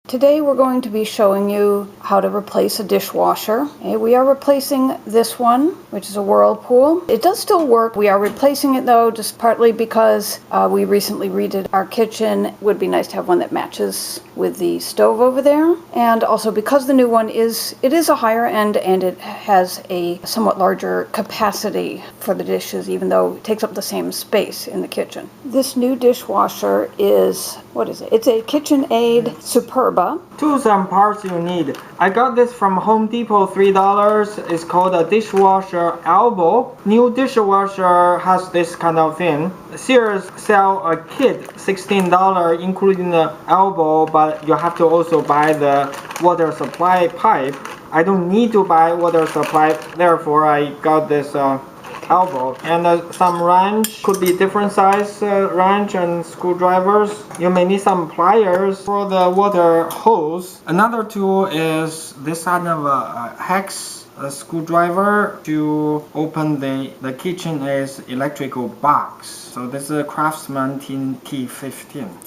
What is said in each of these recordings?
Today we're going to be showing you how to replace a dishwasher. We are replacing this one, which is a Whirlpool. It does still work. We are replacing it though, just partly because we recently redid our kitchen. It would be nice to have one that matches with the stove over there. And also because the new one is a higher end and it has a somewhat larger capacity for the dishes, even though it takes up the same space in the kitchen. This new dishwasher is, what is it? It's a KitchenAid Superba. Tools and parts you need. I got this from Home Depot, $3. It's called a dishwasher elbow. New dishwasher has this kind of thing. Sears sell a kit, $16, including the elbow, but you have to also buy the water supply pipe. I don't need to buy water supply, therefore I got this elbow. And some wrench, could be different size wrench and screwdrivers. You may need some pliers for the water hose. Another tool is this kind of a hex screwdriver to open the KitchenAid electrical box. So this is a Craftsman T15.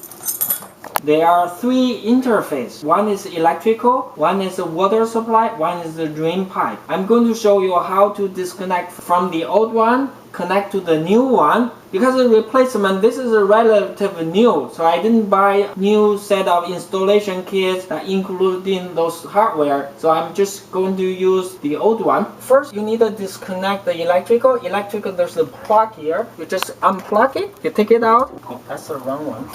There are three interfaces. One is electrical, one is a water supply, one is the drain pipe. I'm going to show you how to disconnect from the old one, connect to the new one. Because the replacement, this is a relatively new, so I didn't buy new set of installation kits including those hardware. So I'm just going to use the old one. First, you need to disconnect the electrical. There's a plug here. You just unplug it, you take it out. Oh, that's the wrong one.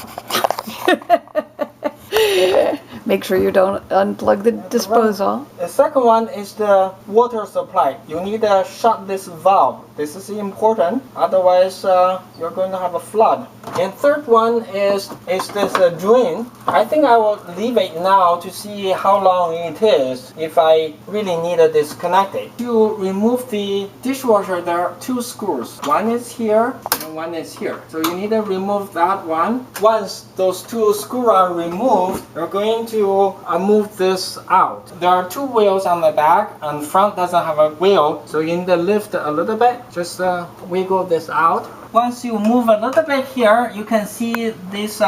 Make sure you don't unplug the disposal. The second one is the water supply. You need to shut this valve. This is important, otherwise you're going to have a flood. And third one is this drain. I think I will leave it now to see how long it is if I really need to disconnect it. To remove the dishwasher, there are two screws. One is here and one is here. So you need to remove that one. Once those two screws are removed, you're going to move this out. There are two wheels on the back and front doesn't have a wheel, so you need to lift a little bit. Just wiggle this out. Once you move a little bit here, you can see this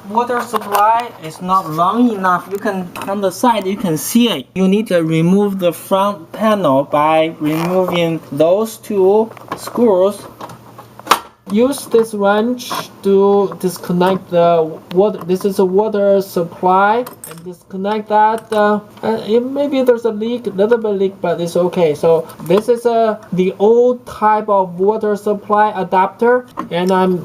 water supply is not long enough. You can, from the side, you can see it. You need to remove the front panel by removing those two screws. Use this wrench to disconnect the water. This is a water supply. And disconnect that. Maybe there's a leak, a little bit leak, but it's okay. So this is the old type of water supply adapter, and I'm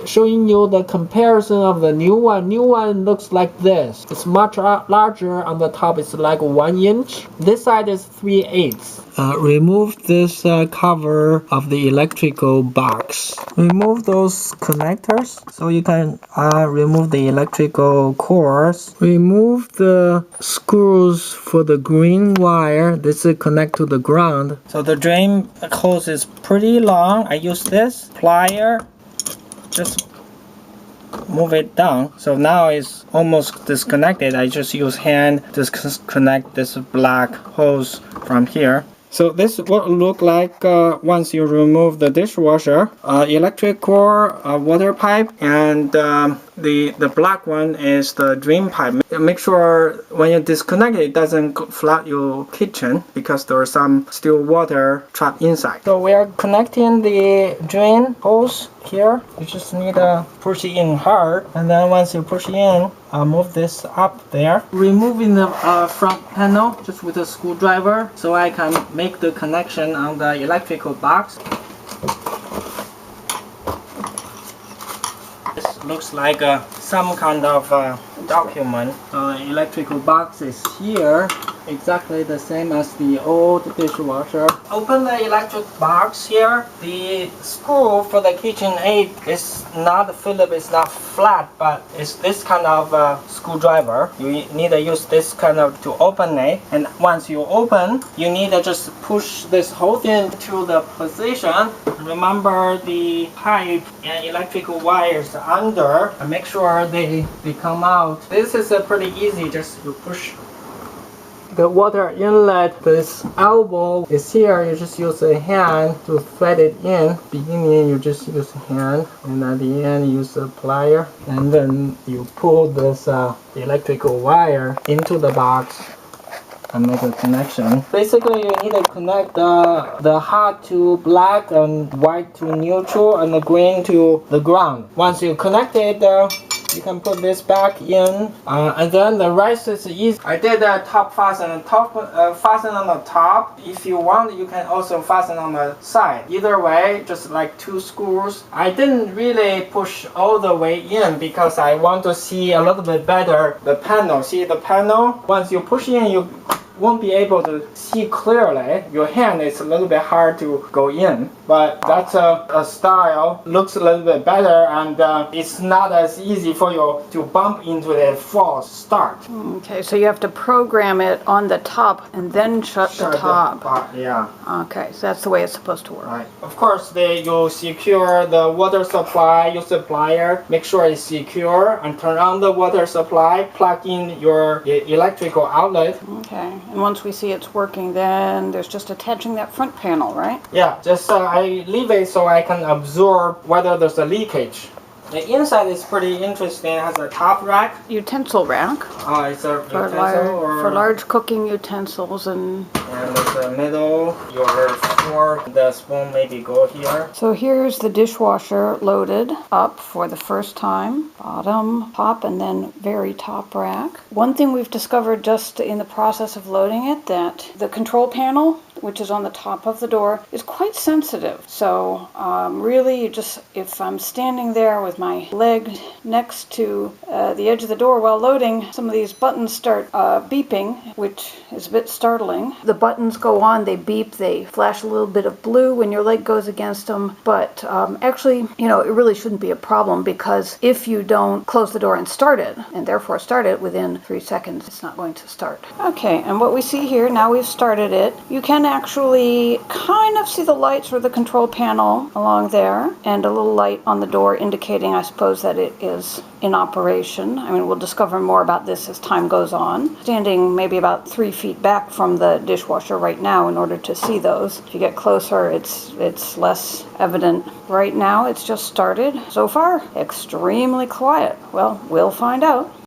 showing you the comparison of the new one. New one looks like this. It's much larger. On the top it's like 1 inch. This side is 3/8. Remove this cover of the electrical box. Remove those connectors so you can remove the electrical cords. Remove the screws for the green wire. This is connect to the ground. So the drain hose is pretty long. I use this plier. Just move it down. So now it's almost disconnected. I just use hand to disconnect this black hose from here. So this will look like once you remove the dishwasher, electric core, water pipe, and the black one is the drain pipe. Make sure when you disconnect it, it doesn't flood your kitchen because there is some still water trapped inside. So we are connecting the drain hose here. You just need to push it in hard, and then once you push it in, move this up there. Removing the front panel just with a screwdriver so I can make the connection on the electrical box. This looks like some kind of document. The electrical box is here, exactly the same as the old dishwasher. Open the electric box here. The screw for the KitchenAid is not Phillips, it's not flat, but it's this kind of screwdriver. You need to use this kind of to open it. And once you open, you need to just push this whole thing to the position. Remember the pipe and electrical wires under, and make sure they come out. This is pretty easy, just you push the water inlet, this elbow is here. You just use a hand to thread it in. Beginning, you just use hand, and at the end, use a plier, and then you pull this electrical wire into the box and make a connection. Basically, you need to connect the hot to black and white to neutral and the green to the ground. Once you connect it, you can put this back in, and then the rest is easy. I did a top fasten on the top. If you want, you can also fasten on the side. Either way, just like 2 screws. I didn't really push all the way in because I want to see a little bit better the panel. See the panel? Once you push in, you won't be able to see clearly. Your hand is a little bit hard to go in, but that's a style. Looks a little bit better, and it's not as easy for you to bump into the false start. Okay, so you have to program it on the top and then shut the top. Yeah. Okay, so that's the way it's supposed to work. Right. Of course, you secure the water supply, use the plier, make sure it's secure, and turn on the water supply, plug in your electrical outlet. Okay, and once we see it's working, then there's just attaching that front panel, right? Yeah, just I leave it so I can absorb whether there's a leakage. The inside is pretty interesting. It has a top rack. Utensil rack. It's a For utensil for large cooking utensils and there's a middle. Your fork, the spoon maybe go here. so here's the dishwasher loaded up for the first time. Bottom, top, and then very top rack. One thing we've discovered just in the process of loading it, that the control panel, which is on the top of the door, is quite sensitive. So really, if I'm standing there with my leg next to the edge of the door while loading, some of these buttons start beeping, which is a bit startling. The buttons go on, they beep, they flash a little bit of blue when your leg goes against them, but actually, it really shouldn't be a problem, because if you don't close the door and start it, and therefore start it within 3 seconds, it's not going to start. Okay, and what we see here, now we've started it, you can actually kind of see the lights for the control panel along there, and a little light on the door indicating, I suppose, that it is in operation. I mean, we'll discover more about this as time goes on. Standing maybe about 3 feet back from the dishwasher right now in order to see those. If you get closer, it's less evident. Right now, it's just started. So far, extremely quiet. Well, we'll find out.